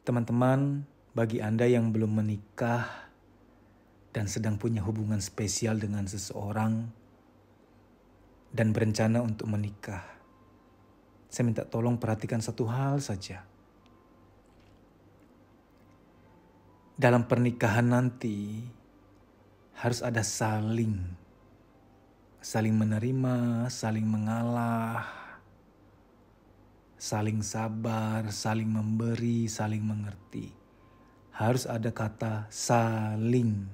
Teman-teman, bagi Anda yang belum menikah dan sedang punya hubungan spesial dengan seseorang dan berencana untuk menikah, saya minta tolong perhatikan satu hal saja. Dalam pernikahan nanti harus ada saling menerima, saling mengalah, saling sabar, saling memberi, saling mengerti. Harus ada kata saling.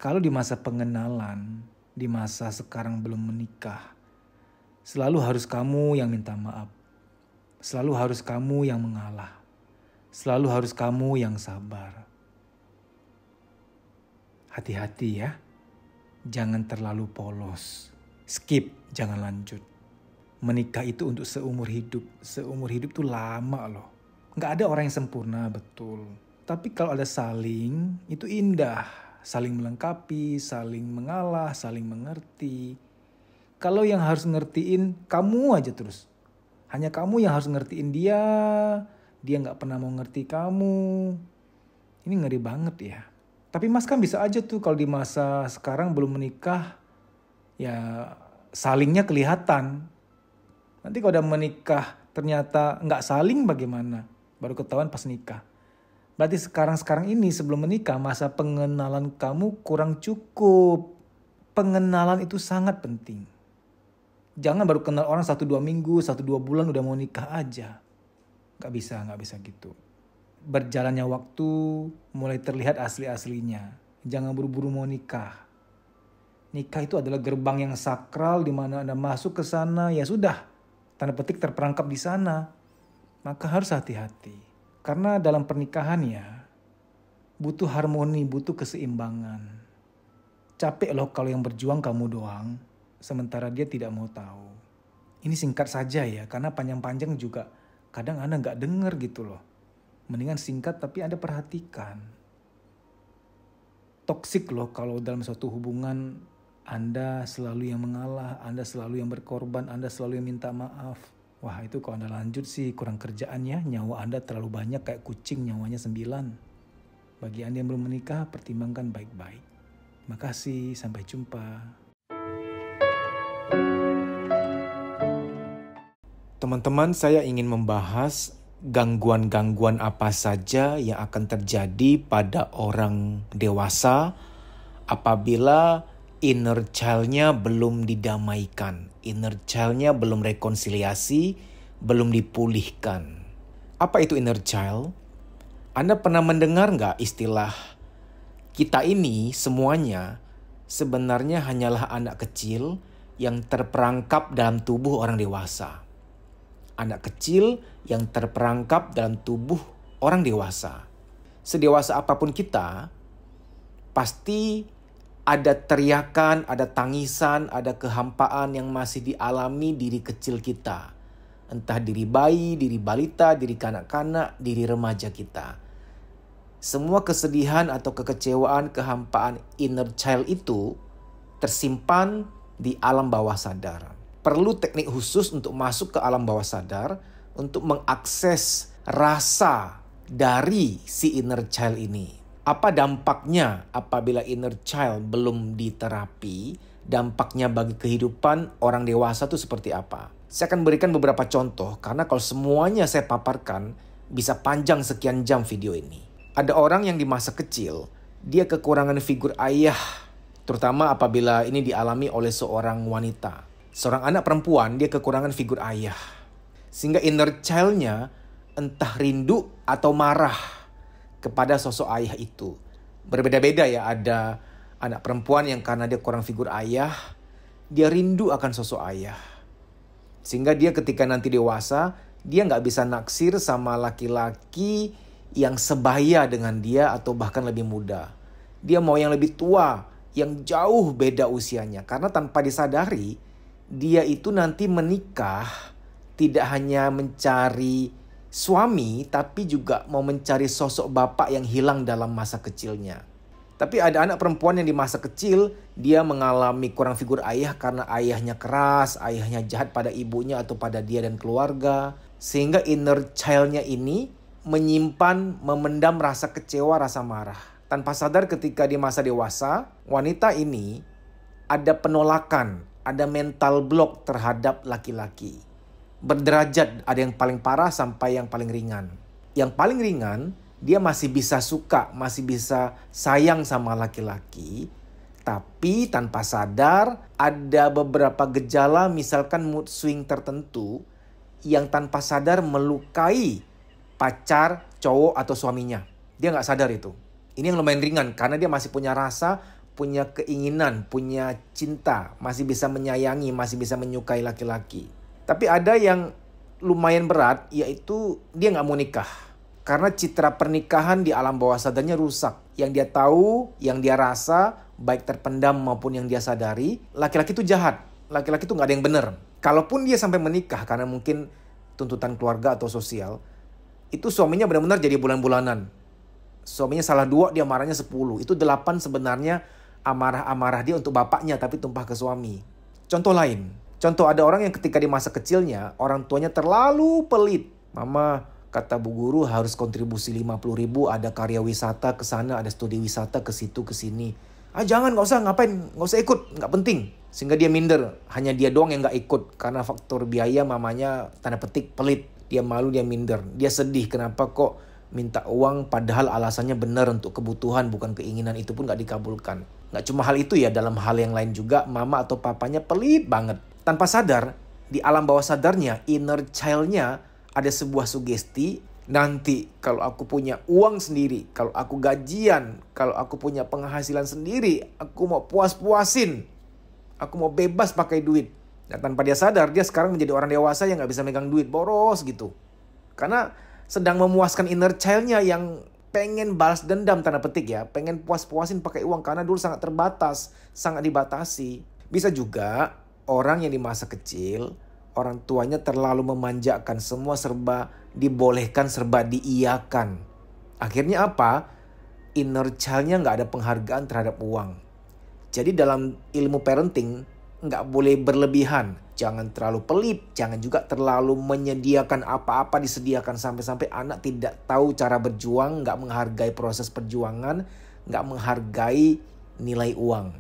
Kalau di masa pengenalan, di masa sekarang belum menikah, selalu harus kamu yang minta maaf. Selalu harus kamu yang mengalah. Selalu harus kamu yang sabar. Hati-hati ya. Jangan terlalu polos. Skip, jangan lanjut. Menikah itu untuk seumur hidup. Seumur hidup itu lama loh. Gak ada orang yang sempurna, betul. Tapi kalau ada saling, itu indah. Saling melengkapi, saling mengalah, saling mengerti. Kalau yang harus ngertiin, kamu aja terus. Hanya kamu yang harus ngertiin dia. Dia gak pernah mau ngerti kamu. Ini ngeri banget ya. Tapi Mas kan bisa aja tuh kalau di masa sekarang belum menikah, ya salingnya kelihatan. Nanti kalau udah menikah ternyata nggak saling bagaimana? Baru ketahuan pas nikah. Berarti sekarang ini sebelum menikah masa pengenalan kamu kurang cukup. Pengenalan itu sangat penting. Jangan baru kenal orang 1-2 minggu, 1-2 bulan udah mau nikah aja. Nggak bisa gitu. Berjalannya waktu mulai terlihat asli-aslinya. Jangan buru-buru mau nikah. Nikah itu adalah gerbang yang sakral di mana Anda masuk ke sana, ya sudah. Tanda petik terperangkap di sana. Maka harus hati-hati. Karena dalam pernikahan ya, butuh harmoni, butuh keseimbangan. Capek loh kalau yang berjuang kamu doang, sementara dia tidak mau tahu. Ini singkat saja ya, karena panjang-panjang juga kadang Anda gak denger gitu loh. Mendingan singkat tapi Anda perhatikan. Toksik loh kalau dalam suatu hubungan Anda selalu yang mengalah, Anda selalu yang berkorban, Anda selalu yang minta maaf. Wah itu kalau Anda lanjut sih kurang kerjaan ya. Nyawa Anda terlalu banyak kayak kucing nyawanya 9. Bagi Anda yang belum menikah pertimbangkan baik-baik. Makasih, sampai jumpa. Teman-teman, saya ingin membahas gangguan-gangguan apa saja yang akan terjadi pada orang dewasa apabila inner child-nya belum didamaikan, inner child-nya belum rekonsiliasi, belum dipulihkan. Apa itu inner child? Anda pernah mendengar nggak istilah kita ini semuanya sebenarnya hanyalah anak kecil yang terperangkap dalam tubuh orang dewasa. Anak kecil yang terperangkap dalam tubuh orang dewasa. Sedewasa apapun kita, pasti ada teriakan, ada tangisan, ada kehampaan yang masih dialami diri kecil kita. Entah diri bayi, diri balita, diri kanak-kanak, diri remaja kita. Semua kesedihan atau kekecewaan, kehampaan inner child itu tersimpan di alam bawah sadar. Perlu teknik khusus untuk masuk ke alam bawah sadar untuk mengakses rasa dari si inner child ini. Apa dampaknya apabila inner child belum diterapi? Dampaknya bagi kehidupan orang dewasa itu seperti apa? Saya akan berikan beberapa contoh karena kalau semuanya saya paparkan bisa panjang sekian jam video ini. Ada orang yang di masa kecil dia kekurangan figur ayah, terutama apabila ini dialami oleh seorang wanita. Seorang anak perempuan dia kekurangan figur ayah. Sehingga inner child-nya entah rindu atau marah kepada sosok ayah itu. Berbeda-beda ya, ada anak perempuan yang karena dia kurang figur ayah, dia rindu akan sosok ayah. Sehingga dia ketika nanti dewasa, dia gak bisa naksir sama laki-laki yang sebaya dengan dia atau bahkan lebih muda. Dia mau yang lebih tua, yang jauh beda usianya. Karena tanpa disadari, dia itu nanti menikah tidak hanya mencari suami, tapi juga mau mencari sosok bapak yang hilang dalam masa kecilnya. Tapi ada anak perempuan yang di masa kecil, dia mengalami kurang figur ayah karena ayahnya keras, ayahnya jahat pada ibunya atau pada dia dan keluarga. Sehingga inner child-nya ini menyimpan, memendam rasa kecewa, rasa marah. Tanpa sadar ketika di masa dewasa, wanita ini ada penolakan, ada mental block terhadap laki-laki. Berderajat, ada yang paling parah sampai yang paling ringan. Yang paling ringan, dia masih bisa suka, masih bisa sayang sama laki-laki. Tapi tanpa sadar ada beberapa gejala, misalkan mood swing tertentu yang tanpa sadar melukai pacar, cowok atau suaminya. Dia nggak sadar itu. Ini yang lumayan ringan karena dia masih punya rasa, punya keinginan, punya cinta, masih bisa menyayangi, masih bisa menyukai laki-laki. Tapi ada yang lumayan berat, yaitu dia nggak mau nikah. Karena citra pernikahan di alam bawah sadarnya rusak. Yang dia tahu, yang dia rasa, baik terpendam maupun yang dia sadari, laki-laki itu jahat. Laki-laki itu nggak ada yang benar. Kalaupun dia sampai menikah karena mungkin tuntutan keluarga atau sosial, itu suaminya benar-benar jadi bulan-bulanan. Suaminya salah 2, dia marahnya 10. Itu 8 sebenarnya amarah-amarah dia untuk bapaknya tapi tumpah ke suami. Contoh lain. Contoh ada orang yang ketika di masa kecilnya, orang tuanya terlalu pelit. Mama, kata bu guru harus kontribusi 50.000, ada karya wisata ke sana, ada studi wisata ke situ, ke sini. Jangan, nggak usah, ngapain, nggak usah ikut, nggak penting. Sehingga dia minder, hanya dia doang yang nggak ikut. Karena faktor biaya mamanya tanda petik pelit. Dia malu, dia minder. Dia sedih, kenapa kok minta uang padahal alasannya benar untuk kebutuhan bukan keinginan, itu pun gak dikabulkan. Gak cuma hal itu ya, dalam hal yang lain juga mama atau papanya pelit banget. Tanpa sadar, di alam bawah sadarnya, inner child-nya ada sebuah sugesti, nanti kalau aku punya uang sendiri, kalau aku gajian, kalau aku punya penghasilan sendiri, aku mau puas-puasin, aku mau bebas pakai duit. Dan tanpa dia sadar, dia sekarang menjadi orang dewasa yang gak bisa megang duit, boros gitu. Karena sedang memuaskan inner child-nya yang pengen balas dendam, tanda petik ya. Pengen puas-puasin pakai uang karena dulu sangat terbatas, sangat dibatasi. Bisa juga orang yang di masa kecil, orang tuanya terlalu memanjakan, semua serba dibolehkan, serba diiyakan. Akhirnya apa? Inner child-nya gak ada penghargaan terhadap uang. Jadi dalam ilmu parenting, gak boleh berlebihan. Jangan terlalu pelit, jangan juga terlalu menyediakan apa-apa disediakan sampai-sampai anak tidak tahu cara berjuang, gak menghargai proses perjuangan, gak menghargai nilai uang.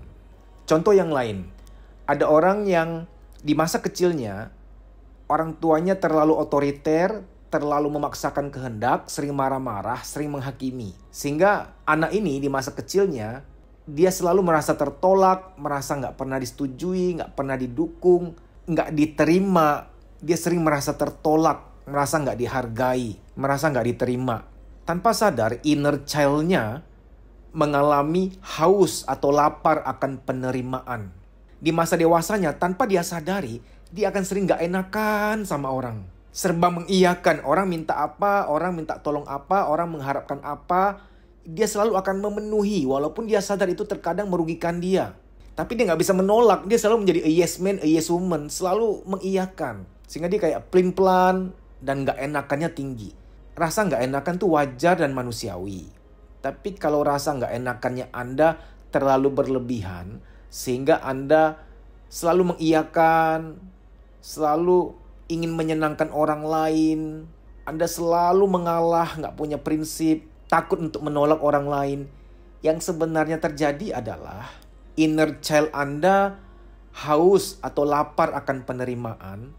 Contoh yang lain, ada orang yang di masa kecilnya orang tuanya terlalu otoriter, terlalu memaksakan kehendak, sering marah-marah, sering menghakimi. Sehingga anak ini di masa kecilnya dia selalu merasa tertolak, merasa gak pernah disetujui, gak pernah didukung, nggak diterima. Dia sering merasa tertolak, merasa nggak dihargai, merasa nggak diterima. Tanpa sadar, inner child-nya mengalami haus atau lapar akan penerimaan. Di masa dewasanya, tanpa dia sadari, dia akan sering nggak enakan sama orang. Serba mengiyakan, orang minta apa, orang minta tolong apa, orang mengharapkan apa, dia selalu akan memenuhi, walaupun dia sadar itu terkadang merugikan dia. Tapi dia nggak bisa menolak, dia selalu menjadi a yes man, a yes woman, selalu mengiyakan. Sehingga dia kayak pelin-pelan dan nggak enakannya tinggi. Rasa nggak enakan tuh wajar dan manusiawi. Tapi kalau rasa nggak enakannya Anda terlalu berlebihan, sehingga Anda selalu mengiyakan, selalu ingin menyenangkan orang lain, Anda selalu mengalah, nggak punya prinsip, takut untuk menolak orang lain. Yang sebenarnya terjadi adalah inner child Anda haus atau lapar akan penerimaan,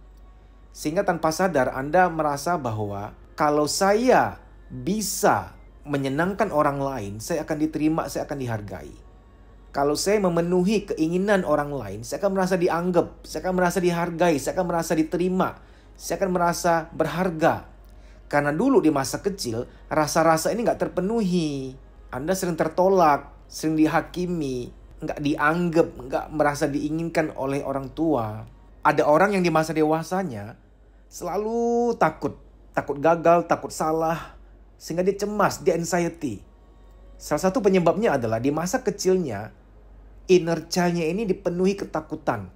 sehingga tanpa sadar Anda merasa bahwa kalau saya bisa menyenangkan orang lain, saya akan diterima, saya akan dihargai. Kalau saya memenuhi keinginan orang lain, saya akan merasa dianggap, saya akan merasa dihargai, saya akan merasa diterima, saya akan merasa berharga. Karena dulu di masa kecil, rasa-rasa ini gak terpenuhi. Anda sering tertolak, sering dihakimi, nggak dianggap, nggak merasa diinginkan oleh orang tua. Ada orang yang di masa dewasanya selalu takut gagal, takut salah, sehingga dia cemas, dia anxiety. Salah satu penyebabnya adalah di masa kecilnya inner child-nya ini dipenuhi ketakutan.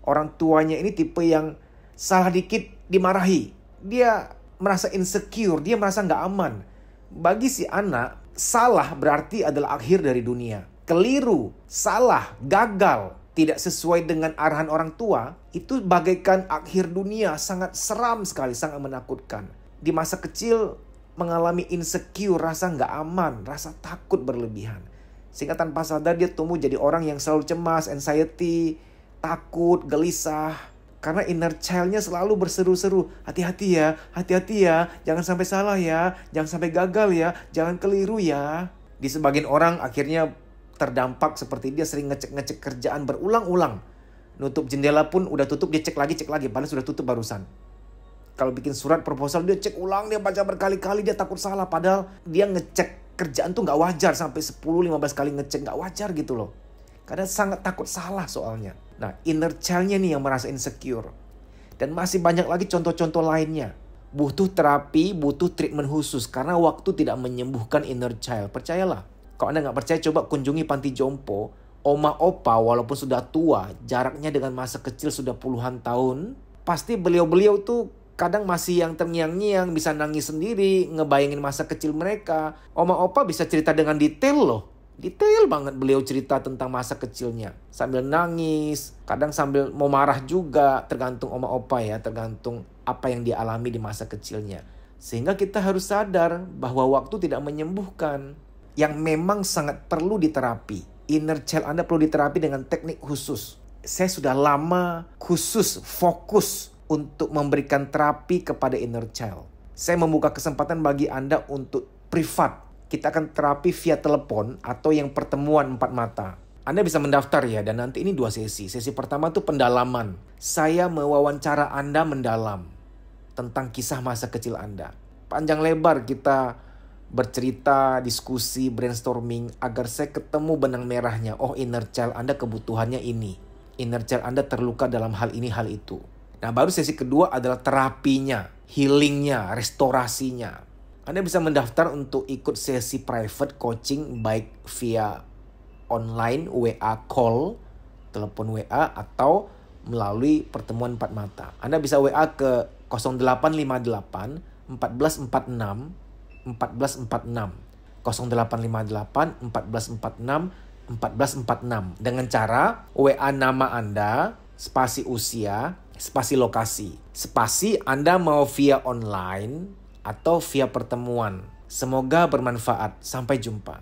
Orang tuanya ini tipe yang salah dikit dimarahi. Dia merasa insecure, dia merasa nggak aman. Bagi si anak, salah berarti adalah akhir dari dunia. Keliru, salah, gagal, tidak sesuai dengan arahan orang tua, itu bagaikan akhir dunia, sangat seram sekali, sangat menakutkan. Di masa kecil, mengalami insecure, rasa nggak aman, rasa takut berlebihan. Sehingga tanpa sadar dia tumbuh jadi orang yang selalu cemas, anxiety, takut, gelisah. Karena inner child-nya selalu berseru-seru, hati-hati ya, jangan sampai salah ya, jangan sampai gagal ya, jangan keliru ya. Di sebagian orang akhirnya terdampak seperti dia sering ngecek-ngecek kerjaan berulang-ulang. Nutup jendela pun udah tutup, dia cek lagi, padahal sudah tutup barusan. Kalau bikin surat proposal dia cek ulang, dia baca berkali-kali, dia takut salah. Padahal dia ngecek kerjaan tuh gak wajar, sampai 10-15 kali ngecek gak wajar gitu loh. Karena sangat takut salah soalnya. Nah, inner child-nya nih yang merasa insecure. Dan masih banyak lagi contoh-contoh lainnya. Butuh terapi, butuh treatment khusus. Karena waktu tidak menyembuhkan inner child. Percayalah. Kalau Anda gak percaya, coba kunjungi panti jompo. Oma opa walaupun sudah tua, jaraknya dengan masa kecil sudah puluhan tahun. Pasti beliau-beliau tuh kadang masih yang terngiang-ngiang, bisa nangis sendiri, ngebayangin masa kecil mereka. Oma opa bisa cerita dengan detail loh. Detail banget beliau cerita tentang masa kecilnya. Sambil nangis, kadang sambil mau marah juga. Tergantung oma opa ya, tergantung apa yang dia alami di masa kecilnya. Sehingga kita harus sadar bahwa waktu tidak menyembuhkan. Yang memang sangat perlu diterapi. Inner child Anda perlu diterapi dengan teknik khusus. Saya sudah lama khusus, fokus untuk memberikan terapi kepada inner child. Saya membuka kesempatan bagi Anda untuk privat. Kita akan terapi via telepon atau yang pertemuan 4 mata. Anda bisa mendaftar ya, dan nanti ini 2 sesi. Sesi pertama itu pendalaman. Saya mewawancara Anda mendalam tentang kisah masa kecil Anda. Panjang lebar kita bercerita, diskusi, brainstorming agar saya ketemu benang merahnya. Oh, inner child Anda kebutuhannya ini. Inner child Anda terluka dalam hal ini, hal itu. Nah, baru sesi kedua adalah terapinya, healingnya, restorasinya. Anda bisa mendaftar untuk ikut sesi private coaching baik via online, WA call, telepon WA, atau melalui pertemuan 4 mata. Anda bisa WA ke 0858 1446 1446. 0858 1446 1446. Dengan cara WA nama Anda, spasi usia, spasi lokasi. Spasi Anda mau via online atau via pertemuan. Semoga bermanfaat. Sampai jumpa.